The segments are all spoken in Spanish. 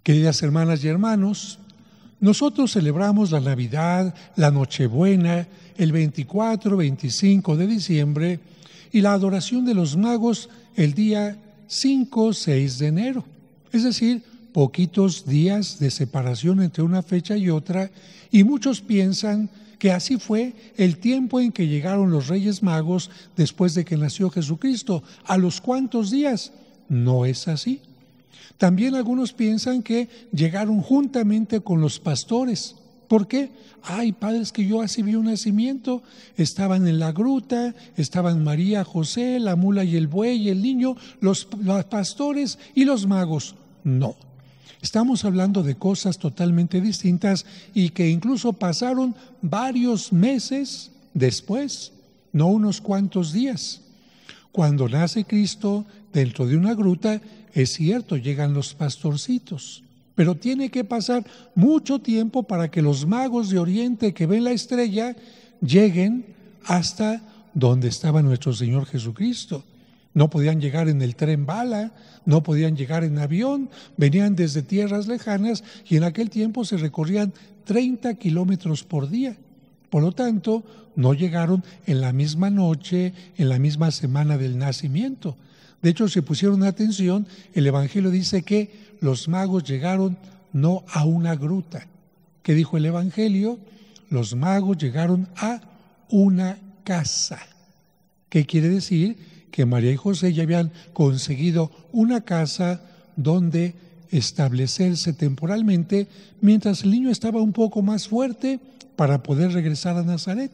Queridas hermanas y hermanos, nosotros celebramos la Navidad, la Nochebuena, el 24, 25 de diciembre y la adoración de los magos el día 5, 6 de enero. Es decir, poquitos días de separación entre una fecha y otra, y muchos piensan que así fue el tiempo en que llegaron los Reyes Magos después de que nació Jesucristo. ¿A los cuántos días? No es así. También algunos piensan que llegaron juntamente con los pastores. ¿Por qué? Ay, padres, que yo así vi un nacimiento. Estaban en la gruta, estaban María, José, la mula y el buey, el niño, los pastores y los magos. No. Estamos hablando de cosas totalmente distintas y que incluso pasaron varios meses después, no unos cuantos días. Cuando nace Cristo dentro de una gruta, es cierto, llegan los pastorcitos, pero tiene que pasar mucho tiempo para que los magos de Oriente que ven la estrella lleguen hasta donde estaba nuestro Señor Jesucristo. No podían llegar en el tren bala, no podían llegar en avión, venían desde tierras lejanas y en aquel tiempo se recorrían 30 kilómetros por día. Por lo tanto, no llegaron en la misma noche, en la misma semana del nacimiento. De hecho, si pusieron atención, el Evangelio dice que los magos llegaron no a una gruta. ¿Qué dijo el Evangelio? Los magos llegaron a una casa. ¿Qué quiere decir? Que María y José ya habían conseguido una casa donde establecerse temporalmente mientras el niño estaba un poco más fuerte para poder regresar a Nazaret.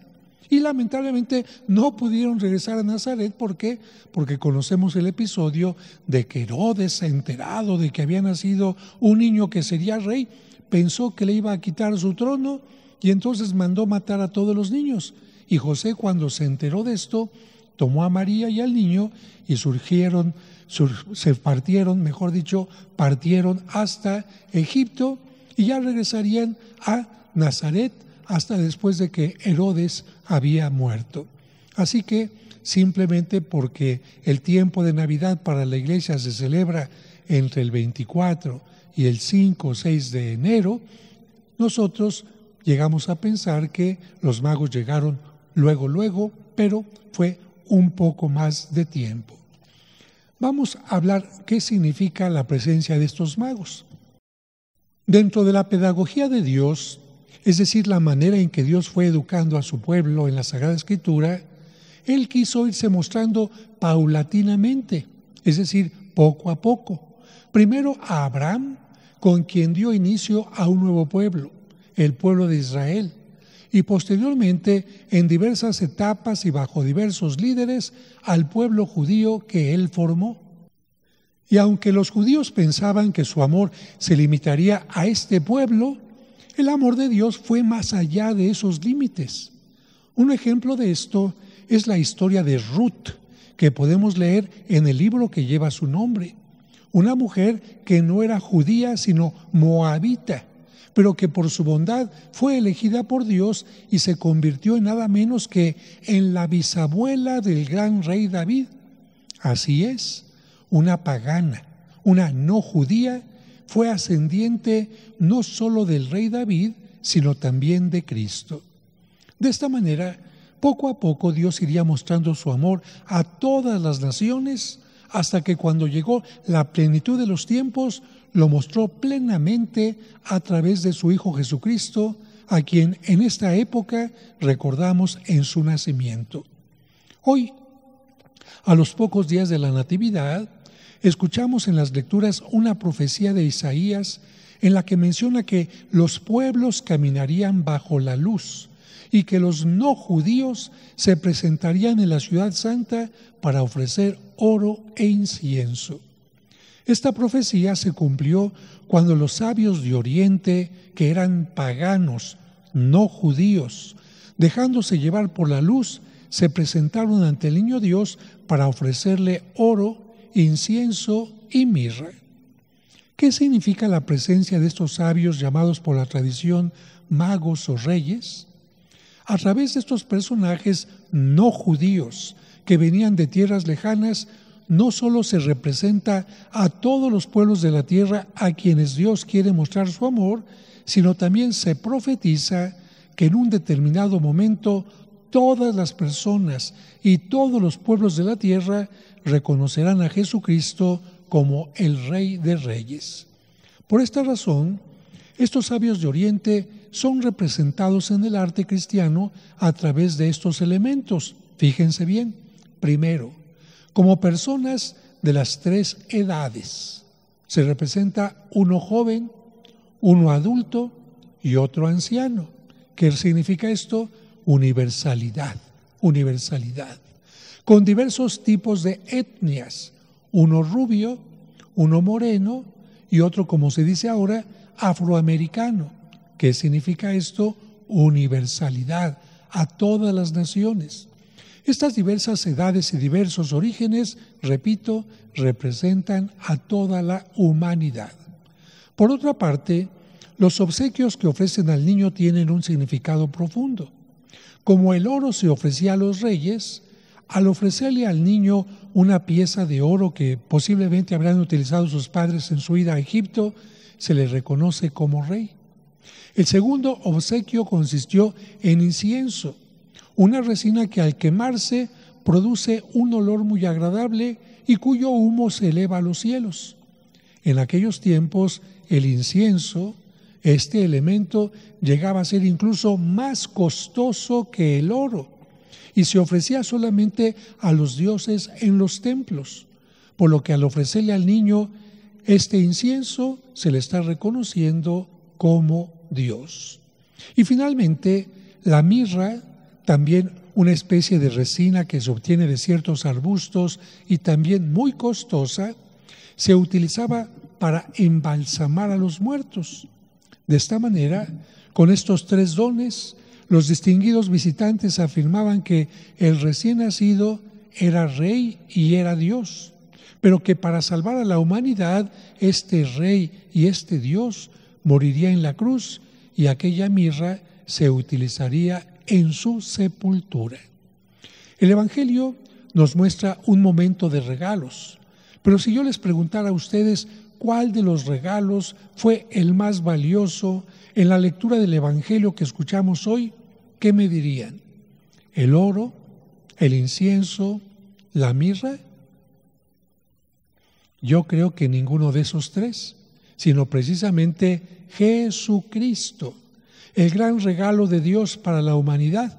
Y lamentablemente no pudieron regresar a Nazaret. ¿Por qué? Porque conocemos el episodio de que Herodes, enterado de que había nacido un niño que sería rey, pensó que le iba a quitar su trono y entonces mandó matar a todos los niños. Y José, cuando se enteró de esto, tomó a María y al niño y partieron hasta Egipto y ya regresarían a Nazaret hasta después de que Herodes había muerto. Así que simplemente porque el tiempo de Navidad para la iglesia se celebra entre el 24 y el 5 o 6 de enero, nosotros llegamos a pensar que los magos llegaron luego, pero fue un poco más de tiempo. Vamos a hablar qué significa la presencia de estos magos. Dentro de la pedagogía de Dios, es decir, la manera en que Dios fue educando a su pueblo en la Sagrada Escritura, Él quiso irse mostrando paulatinamente, es decir, poco a poco. Primero a Abraham, con quien dio inicio a un nuevo pueblo, el pueblo de Israel, y posteriormente, en diversas etapas y bajo diversos líderes, al pueblo judío que Él formó. Y aunque los judíos pensaban que su amor se limitaría a este pueblo, el amor de Dios fue más allá de esos límites. Un ejemplo de esto es la historia de Ruth, que podemos leer en el libro que lleva su nombre. Una mujer que no era judía, sino moabita, pero que por su bondad fue elegida por Dios y se convirtió en nada menos que en la bisabuela del gran rey David. Así es, una pagana, una no judía, fue ascendiente no solo del rey David, sino también de Cristo. De esta manera, poco a poco Dios iría mostrando su amor a todas las naciones, hasta que cuando llegó la plenitud de los tiempos, lo mostró plenamente a través de su Hijo Jesucristo, a quien en esta época recordamos en su nacimiento. Hoy, a los pocos días de la Natividad, escuchamos en las lecturas una profecía de Isaías en la que menciona que los pueblos caminarían bajo la luz y que los no judíos se presentarían en la ciudad santa para ofrecer oro e incienso. Esta profecía se cumplió cuando los sabios de Oriente, que eran paganos, no judíos, dejándose llevar por la luz, se presentaron ante el niño Dios para ofrecerle oro, incienso y mirra. ¿Qué significa la presencia de estos sabios llamados por la tradición magos o reyes? A través de estos personajes no judíos que venían de tierras lejanas, no solo se representa a todos los pueblos de la tierra a quienes Dios quiere mostrar su amor, sino también se profetiza que en un determinado momento todas las personas y todos los pueblos de la tierra reconocerán a Jesucristo como el Rey de Reyes. Por esta razón, estos sabios de Oriente son representados en el arte cristiano a través de estos elementos. Fíjense bien, primero, como personas de las tres edades. Se representa uno joven, uno adulto y otro anciano. ¿Qué significa esto? Universalidad, universalidad. Con diversos tipos de etnias, uno rubio, uno moreno y otro, como se dice ahora, afroamericano. ¿Qué significa esto? Universalidad a todas las naciones. Estas diversas edades y diversos orígenes, repito, representan a toda la humanidad. Por otra parte, los obsequios que ofrecen al niño tienen un significado profundo. Como el oro se ofrecía a los reyes, al ofrecerle al niño una pieza de oro que posiblemente habrán utilizado sus padres en su ida a Egipto, se le reconoce como rey. El segundo obsequio consistió en incienso, una resina que al quemarse produce un olor muy agradable y cuyo humo se eleva a los cielos. En aquellos tiempos, el incienso, este elemento, llegaba a ser incluso más costoso que el oro y se ofrecía solamente a los dioses en los templos, por lo que al ofrecerle al niño este incienso se le está reconociendo como Dios. Y finalmente, la mirra, también una especie de resina que se obtiene de ciertos arbustos y también muy costosa, se utilizaba para embalsamar a los muertos. De esta manera, con estos tres dones, los distinguidos visitantes afirmaban que el recién nacido era rey y era Dios, pero que para salvar a la humanidad, este rey y este Dios moriría en la cruz y aquella mirra se utilizaría en su sepultura. El Evangelio nos muestra un momento de regalos, pero si yo les preguntara a ustedes cuál de los regalos fue el más valioso en la lectura del Evangelio que escuchamos hoy, ¿qué me dirían? ¿El oro? ¿El incienso? ¿La mirra? Yo creo que ninguno de esos tres, sino precisamente Jesucristo, el gran regalo de Dios para la humanidad,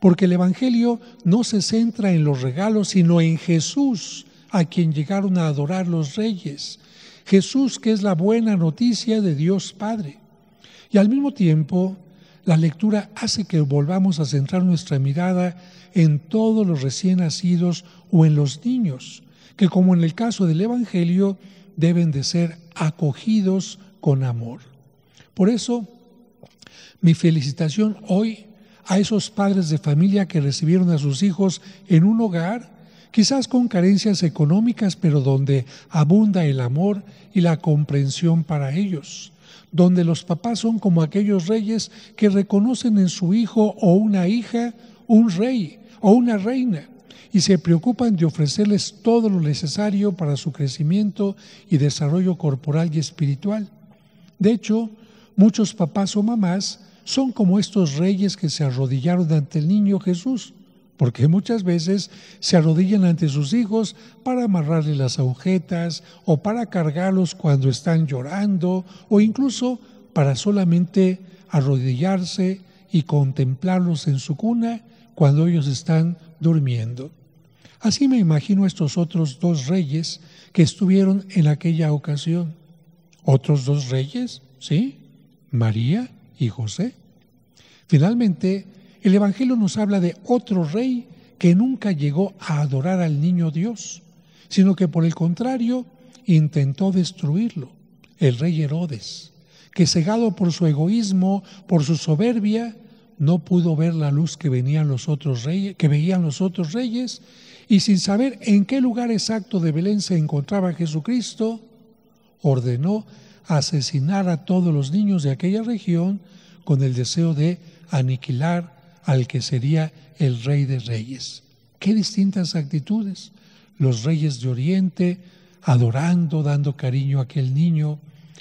porque el Evangelio no se centra en los regalos, sino en Jesús, a quien llegaron a adorar los reyes. Jesús, que es la buena noticia de Dios Padre. Y al mismo tiempo, la lectura hace que volvamos a centrar nuestra mirada en todos los recién nacidos o en los niños, que como en el caso del Evangelio, deben de ser acogidos con amor. Por eso, mi felicitación hoy a esos padres de familia que recibieron a sus hijos en un hogar, quizás con carencias económicas, pero donde abunda el amor y la comprensión para ellos, donde los papás son como aquellos reyes que reconocen en su hijo o una hija un rey o una reina y se preocupan de ofrecerles todo lo necesario para su crecimiento y desarrollo corporal y espiritual. De hecho, muchos papás o mamás son como estos reyes que se arrodillaron ante el niño Jesús, porque muchas veces se arrodillan ante sus hijos para amarrarles las agujetas o para cargarlos cuando están llorando o incluso para solamente arrodillarse y contemplarlos en su cuna cuando ellos están durmiendo. Así me imagino a estos otros dos reyes que estuvieron en aquella ocasión. ¿Otros dos reyes? ¿Sí? María y José. Finalmente, el Evangelio nos habla de otro rey que nunca llegó a adorar al niño Dios, sino que por el contrario intentó destruirlo, el rey Herodes, que cegado por su egoísmo, por su soberbia, no pudo ver la luz que veían los otros reyes, y sin saber en qué lugar exacto de Belén se encontraba Jesucristo, ordenó asesinar a todos los niños de aquella región con el deseo de aniquilar al que sería el Rey de Reyes. Qué distintas actitudes. los reyes de Oriente adorando, dando cariño a aquel niño,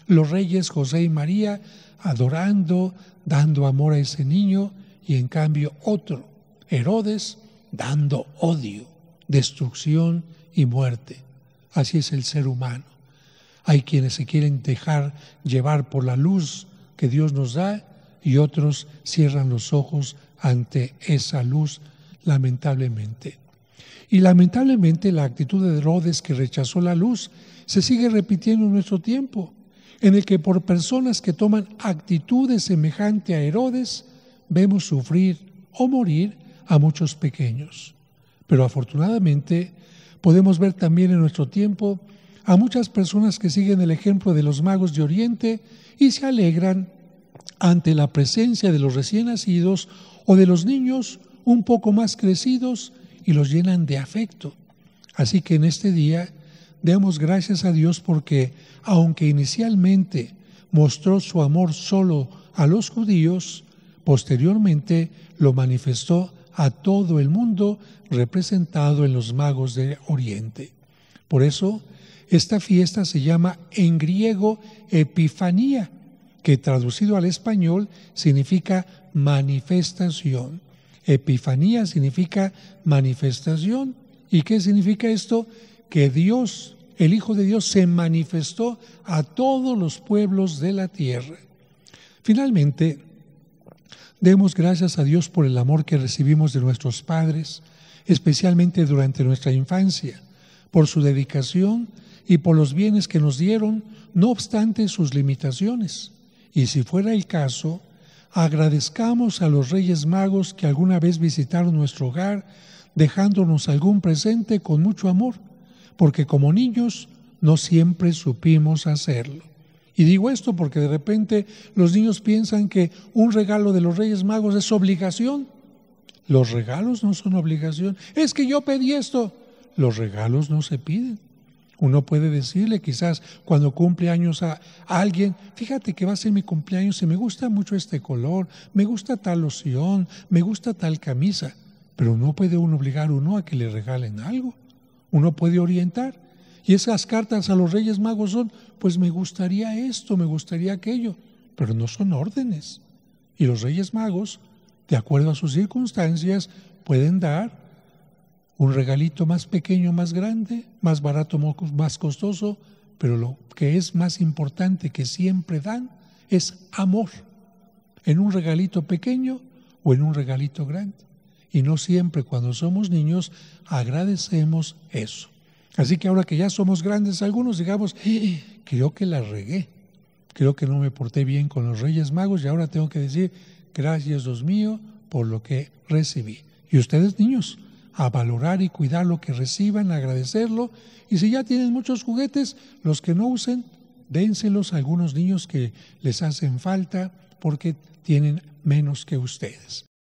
los reyes José y María adorando, dando amor a ese niño, y en cambio otro, Herodes, dando odio, destrucción y muerte. Así es el ser humano. Hay quienes se quieren dejar llevar por la luz que Dios nos da y otros cierran los ojos ante esa luz, lamentablemente. Y lamentablemente la actitud de Herodes, que rechazó la luz, se sigue repitiendo en nuestro tiempo, en el que por personas que toman actitudes semejantes a Herodes, vemos sufrir o morir a muchos pequeños. Pero afortunadamente podemos ver también en nuestro tiempo a muchas personas que siguen el ejemplo de los magos de Oriente y se alegran ante la presencia de los recién nacidos o de los niños un poco más crecidos y los llenan de afecto. Así que en este día demos gracias a Dios porque, aunque inicialmente mostró su amor solo a los judíos, posteriormente lo manifestó a todo el mundo, representado en los magos de Oriente. Por eso, esta fiesta se llama en griego Epifanía, que traducido al español significa manifestación. Epifanía significa manifestación. ¿Y qué significa esto? Que Dios, el Hijo de Dios, se manifestó a todos los pueblos de la tierra. Finalmente, demos gracias a Dios por el amor que recibimos de nuestros padres, especialmente durante nuestra infancia, por su dedicación y por los bienes que nos dieron, no obstante sus limitaciones. Y si fuera el caso, agradezcamos a los Reyes Magos que alguna vez visitaron nuestro hogar, dejándonos algún presente con mucho amor, porque como niños no siempre supimos hacerlo. Y digo esto porque de repente los niños piensan que un regalo de los Reyes Magos es obligación. Los regalos no son obligación. Es que yo pedí esto. Los regalos no se piden. Uno puede decirle quizás cuando cumple años a alguien, fíjate que va a ser mi cumpleaños y me gusta mucho este color, me gusta tal loción, me gusta tal camisa, pero no puede uno obligar a uno a que le regalen algo. Uno puede orientar. Y esas cartas a los Reyes Magos son, pues me gustaría esto, me gustaría aquello, pero no son órdenes. Y los Reyes Magos, de acuerdo a sus circunstancias, pueden dar un regalito más pequeño, más grande, más barato, más costoso, pero lo que es más importante que siempre dan es amor, en un regalito pequeño o en un regalito grande. Y no siempre cuando somos niños agradecemos eso. Así que ahora que ya somos grandes algunos, digamos, creo que la regué, creo que no me porté bien con los Reyes Magos y ahora tengo que decir, gracias Dios mío por lo que recibí. Y ustedes niños, a valorar y cuidar lo que reciban, agradecerlo, y si ya tienen muchos juguetes, los que no usen, dénselos a algunos niños que les hacen falta porque tienen menos que ustedes.